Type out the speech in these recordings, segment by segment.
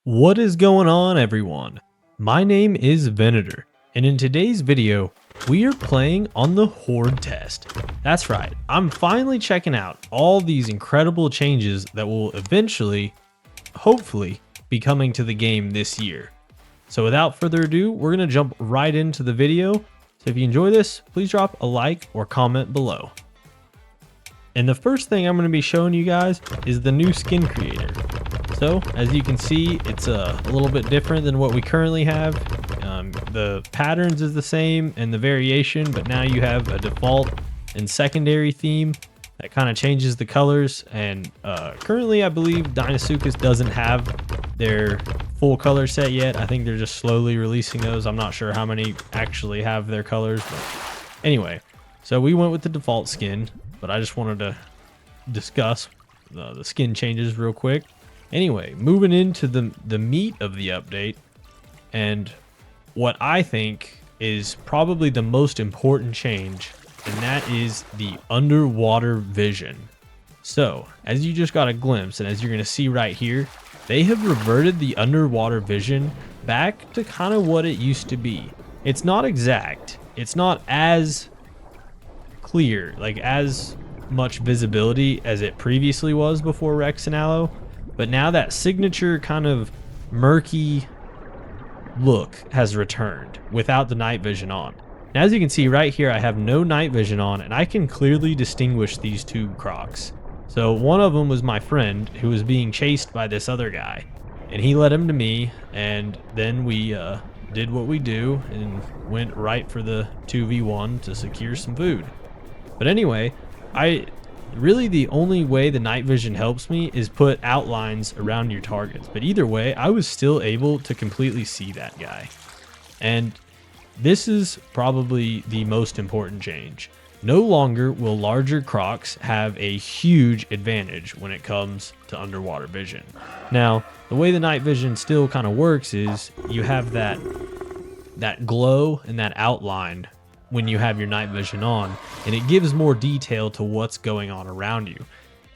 What is going on, everyone? My name is Venator, and in today's video, we are playing on the Hordetest. That's right, I'm finally checking out all these incredible changes that will eventually, hopefully, be coming to the game this year. So without further ado, we're going to jump right into the video. So if you enjoy this, please drop a like or comment below. And the first thing I'm going to be showing you guys is the new skin creator. So as you can see, it's a little bit different than what we currently have. The patterns is the same and the variation, but now you have a default and secondary theme that kind of changes the colors. And currently I believe Deinosuchus doesn't have their full color set yet. I think they're just slowly releasing those. I'm not sure how many actually have their colors, but anyway, so we went with the default skin, but I just wanted to discuss the skin changes real quick. Anyway, moving into the meat of the update, and what I think is probably the most important change, and that is the underwater vision. So, as you just got a glimpse, and as you're going to see right here, they have reverted the underwater vision back to kind of what it used to be. It's not exact. It's not as clear, like as much visibility as it previously was before Rex and Aloe. But now that signature kind of murky look has returned without the night vision on. Now, as you can see right here, I have no night vision on, and I can clearly distinguish these two crocs. So one of them was my friend who was being chased by this other guy, and he led him to me, and then we did what we do and went right for the 2v1 to secure some food. But anyway, really the only way the night vision helps me is put outlines around your targets. But either way, I was still able to completely see that guy. And this is probably the most important change. No longer will larger crocs have a huge advantage when it comes to underwater vision. Now, the way the night vision still kind of works is you have that glow and that outline when you have your night vision on, and it gives more detail to what's going on around you.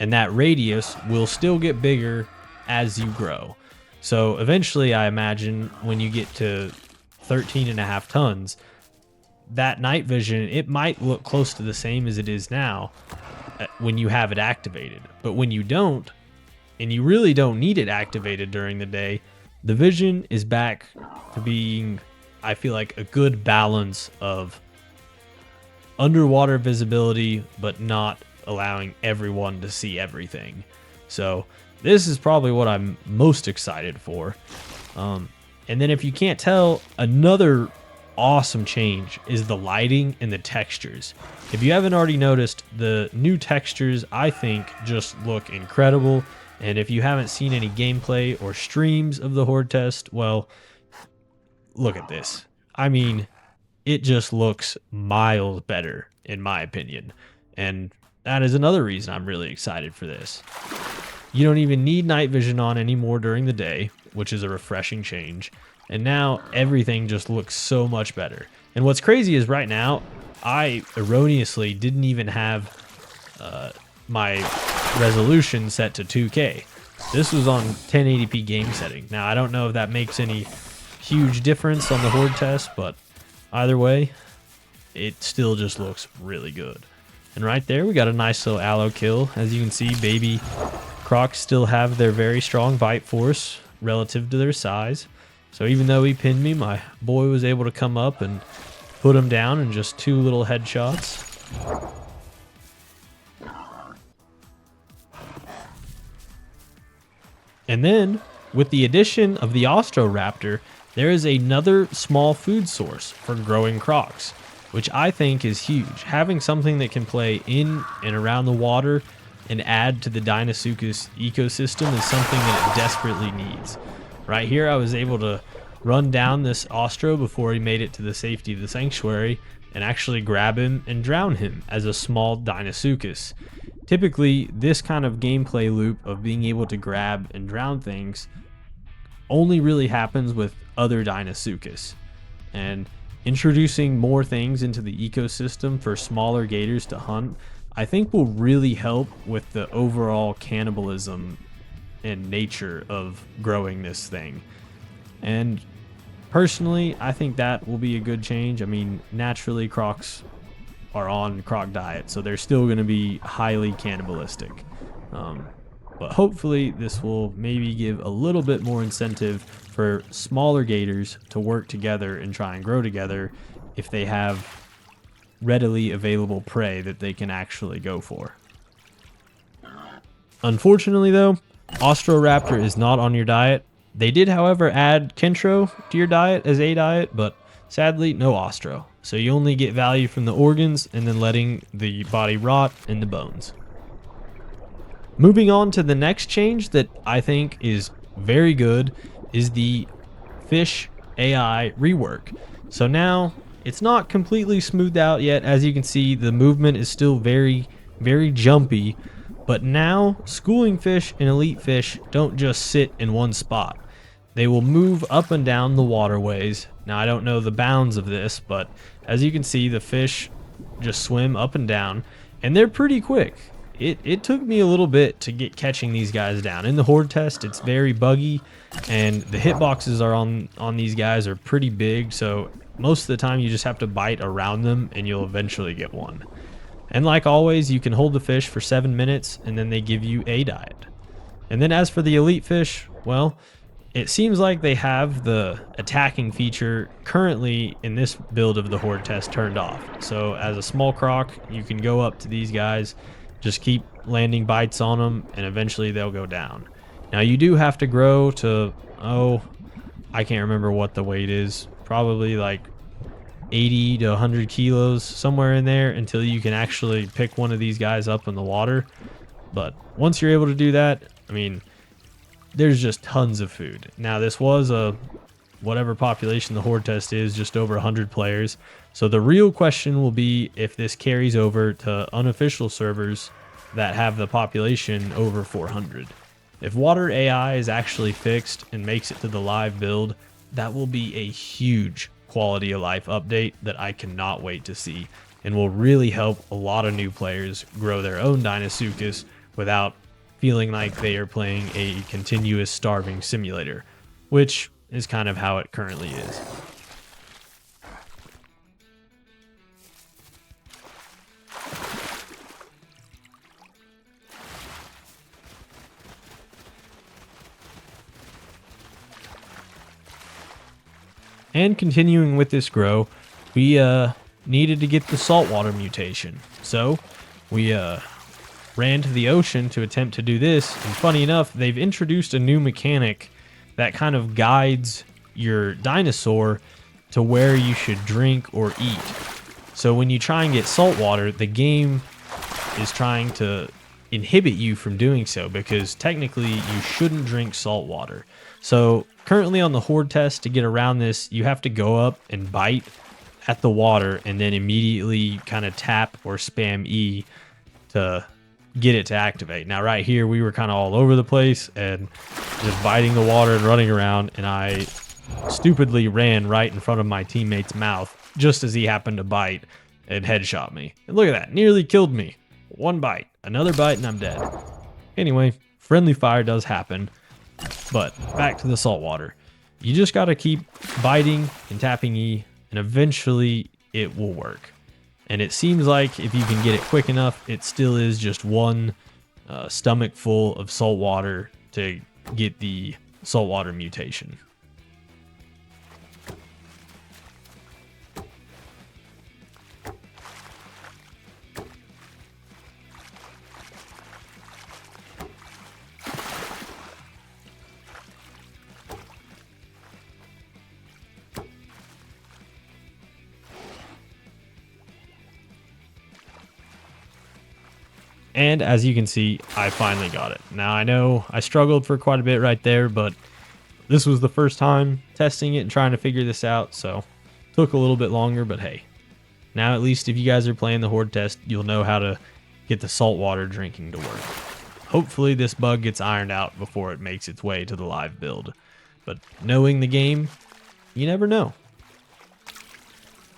And that radius will still get bigger as you grow. So eventually, I imagine when you get to 13.5 tons, that night vision, it might look close to the same as it is now when you have it activated. But when you don't, and you really don't need it activated during the day, the vision is back to being, I feel like, a good balance of underwater visibility, but not allowing everyone to see everything. So this is probably what I'm most excited for. And then if you can't tell, another awesome change is the lighting and the textures. If you haven't already noticed, the new textures I think just look incredible. And if you haven't seen any gameplay or streams of the Hordetest, well, look at this. I mean, it just looks miles better, in my opinion. And that is another reason I'm really excited for this. You don't even need night vision on anymore during the day, which is a refreshing change. And now everything just looks so much better. And what's crazy is right now, I erroneously didn't even have my resolution set to 2K. This was on 1080p game setting. Now, I don't know if that makes any huge difference on the Hordetest, but either way, it still just looks really good. And right there, we got a nice little Aloe kill. As you can see, baby crocs still have their very strong bite force relative to their size. So even though he pinned me, my boy was able to come up and put him down in just 2 little headshots. And then, with the addition of the Ostroraptor, there is another small food source for growing crocs, which I think is huge. Having something that can play in and around the water and add to the Deinosuchus ecosystem is something that it desperately needs. Right here, I was able to run down this Ostro before he made it to the safety of the sanctuary and actually grab him and drown him as a small Deinosuchus. Typically, this kind of gameplay loop of being able to grab and drown things only really happens with other Deinosuchus, and introducing more things into the ecosystem for smaller gators to hunt, I think will really help with the overall cannibalism and nature of growing this thing. And personally, I think that will be a good change. I mean, naturally crocs are on croc diet, so they're still going to be highly cannibalistic. But hopefully this will maybe give a little bit more incentive for smaller gators to work together and try and grow together if they have readily available prey that they can actually go for. Unfortunately though, Austroraptor is not on your diet. They did, however, add Kentro to your diet as a diet, but sadly no Austro. So you only get value from the organs and then letting the body rot and the bones. Moving on to the next change that I think is very good is the fish AI rework. So now it's not completely smoothed out yet. As you can see, the movement is still very, very jumpy, but now schooling fish and elite fish don't just sit in one spot. They will move up and down the waterways. Now I don't know the bounds of this, but as you can see, the fish just swim up and down, and they're pretty quick. It took me a little bit to get catching these guys down. In the horde test, it's very buggy, and the hitboxes are on these guys are pretty big, so most of the time you just have to bite around them and you'll eventually get one. And like always, you can hold the fish for 7 minutes and then they give you a diet. And then as for the elite fish, well, it seems like they have the attacking feature currently in this build of the horde test turned off. So as a small croc, you can go up to these guys, just keep landing bites on them, and eventually they'll go down. Now you do have to grow to, I can't remember what the weight is, probably like 80 to 100 kilos, somewhere in there, until you can actually pick one of these guys up in the water. But once you're able to do that, I mean, there's just tons of food. Now this was a whatever population the horde test is, just over 100 players. So the real question will be if this carries over to unofficial servers that have the population over 400. If water AI is actually fixed and makes it to the live build, that will be a huge quality of life update that I cannot wait to see, and will really help a lot of new players grow their own Deinosuchus without feeling like they are playing a continuous starving simulator, which is kind of how it currently is. And continuing with this grow, we needed to get the saltwater mutation. So we ran to the ocean to attempt to do this. And funny enough, they've introduced a new mechanic that kind of guides your dinosaur to where you should drink or eat. So when you try and get saltwater, the game is trying to inhibit you from doing so, because technically you shouldn't drink salt water. So currently on the horde test, to get around this, you have to go up and bite at the water and then immediately kind of tap or spam E to get it to activate. Now right here, we were kind of all over the place and just biting the water and running around, and I stupidly ran right in front of my teammate's mouth just as he happened to bite and headshot me. And look at that, nearly killed me. One bite, another bite, and I'm dead. Anyway, friendly fire does happen, but back to the saltwater. You just got to keep biting and tapping E, and eventually it will work. And it seems like if you can get it quick enough, it still is just one stomach full of salt water to get the saltwater mutation. And as you can see, I finally got it. Now I know I struggled for quite a bit right there, but this was the first time testing it and trying to figure this out, so it took a little bit longer, but hey. Now at least if you guys are playing the horde test, you'll know how to get the saltwater drinking to work. Hopefully this bug gets ironed out before it makes its way to the live build. But knowing the game, you never know.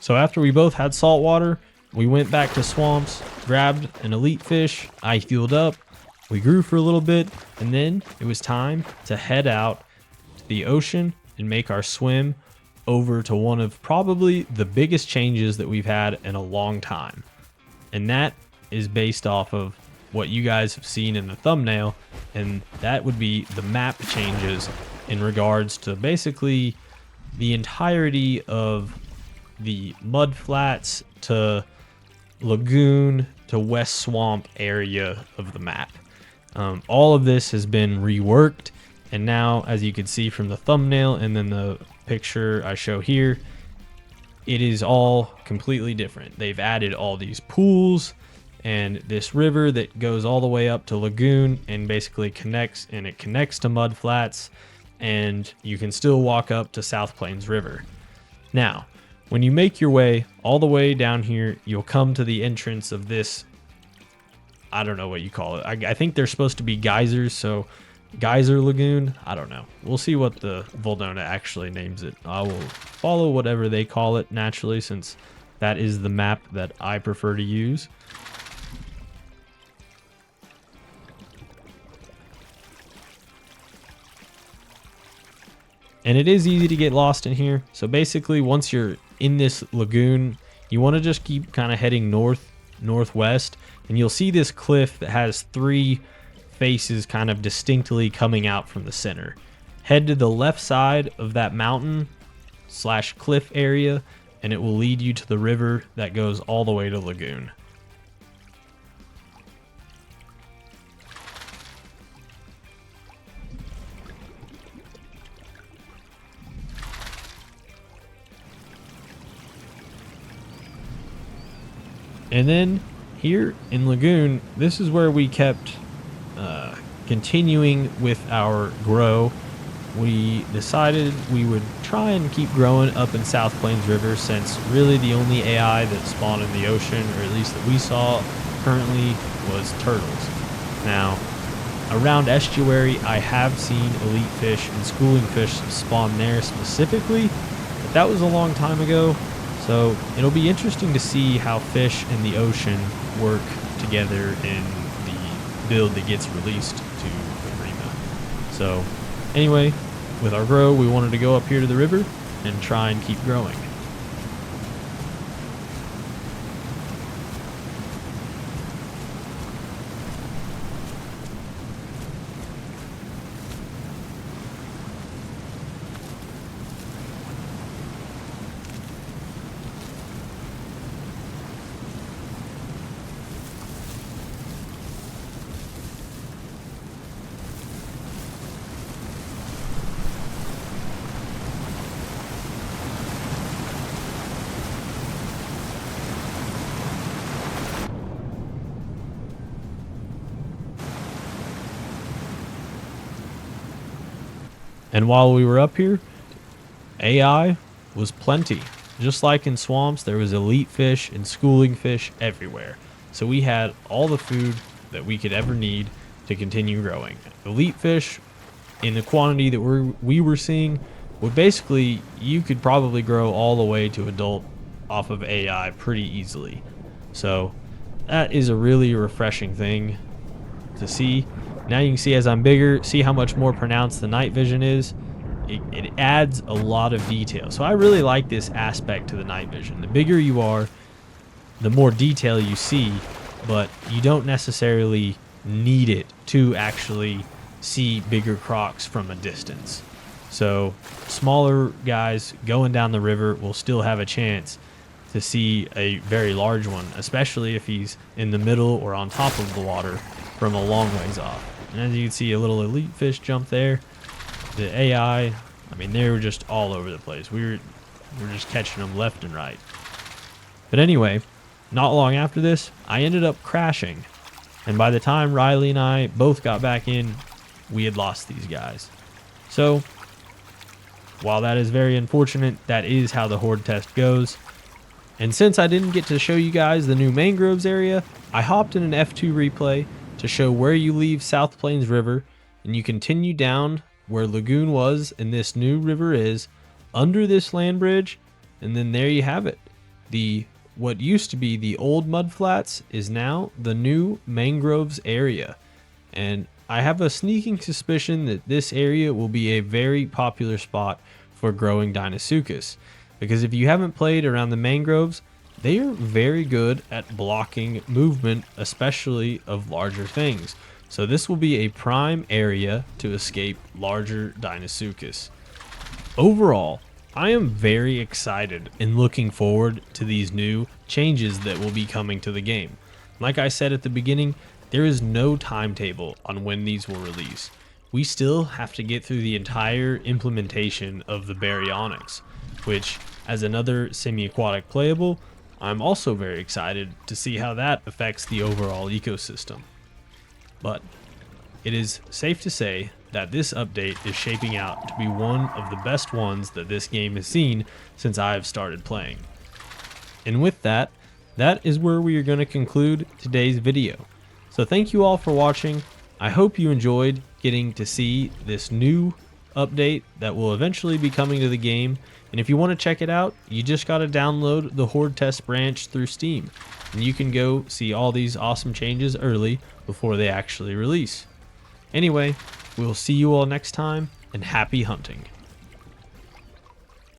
So after we both had saltwater, we went back to swamps, grabbed an elite fish, I healed up, We grew for a little bit, and then it was time to head out to the ocean and make our swim over to one of probably the biggest changes that we've had in a long time. And that is based off of what you guys have seen in the thumbnail, and that would be the map changes in regards to basically the entirety of the mud flats to lagoon to west swamp area of the map. All of this has been reworked, and now, as you can see from the thumbnail and then the picture I show here, it is all completely different. They've added all these pools and this river that goes all the way up to lagoon and basically connects to mud flats, and you can still walk up to South Plains River. Now, when you make your way all the way down here, you'll come to the entrance of this, I don't know what you call it. I think they're supposed to be geysers, so Geyser Lagoon, I don't know. We'll see what the Voldona actually names it. I will follow whatever they call it naturally, since that is the map that I prefer to use. And it is easy to get lost in here. So basically, once you're in this lagoon, you want to just keep kind of heading northwest, and you'll see this cliff that has 3 faces kind of distinctly coming out from the center. Head to the left side of that mountain / cliff area, and it will lead you to the river that goes all the way to lagoon. And then here in lagoon, this is where we kept continuing with our grow. We decided we would try and keep growing up in South Plains River, since really the only AI that spawned in the ocean, or at least that we saw currently, was turtles. Now, around estuary, I have seen elite fish and schooling fish spawn there specifically, but that was a long time ago. So it'll be interesting to see how fish in the ocean work together in the build that gets released to Evrima. So anyway, with our grow, we wanted to go up here to the river and try and keep growing. And while we were up here, AI was plenty. Just like in swamps, there was elite fish and schooling fish everywhere. So we had all the food that we could ever need to continue growing. Elite fish, in the quantity that we were seeing, would basically, you could probably grow all the way to adult off of AI pretty easily. So that is a really refreshing thing to see. Now you can see as I'm bigger, see how much more pronounced the night vision is. It adds a lot of detail. So I really like this aspect to the night vision. The bigger you are, the more detail you see, but you don't necessarily need it to actually see bigger crocs from a distance. So smaller guys going down the river will still have a chance to see a very large one, especially if he's in the middle or on top of the water from a long ways off. And as you can see, a little elite fish jump there. The AI, I mean, they were just all over the place. We were just catching them left and right. But anyway, not long after this, I ended up crashing. And by the time Riley and I both got back in, we had lost these guys. So, while that is very unfortunate, that is how the horde test goes. And since I didn't get to show you guys the new mangroves area, I hopped in an F2 replay to show where you leave South Plains River and you continue down where Lagoon was and this new river is, under this land bridge, and then there you have it. What used to be the old mud flats is now the new mangroves area. and I have a sneaking suspicion that this area will be a very popular spot for growing Deinosuchus, because if you haven't played around the mangroves, they are very good at blocking movement, especially of larger things. So this will be a prime area to escape larger Deinosuchus. Overall, I am very excited and looking forward to these new changes that will be coming to the game. Like I said at the beginning, there is no timetable on when these will release. We still have to get through the entire implementation of the baryonyx, which, as another semi-aquatic playable, I'm also very excited to see how that affects the overall ecosystem. But it is safe to say that this update is shaping out to be one of the best ones that this game has seen since I've started playing. And with that, that is where we are going to conclude today's video. So thank you all for watching. I hope you enjoyed getting to see this new update that will eventually be coming to the game. And if you want to check it out, you just got to download the Hordetest branch through Steam, and you can go see all these awesome changes early before they actually release. Anyway, we'll see you all next time, and happy hunting.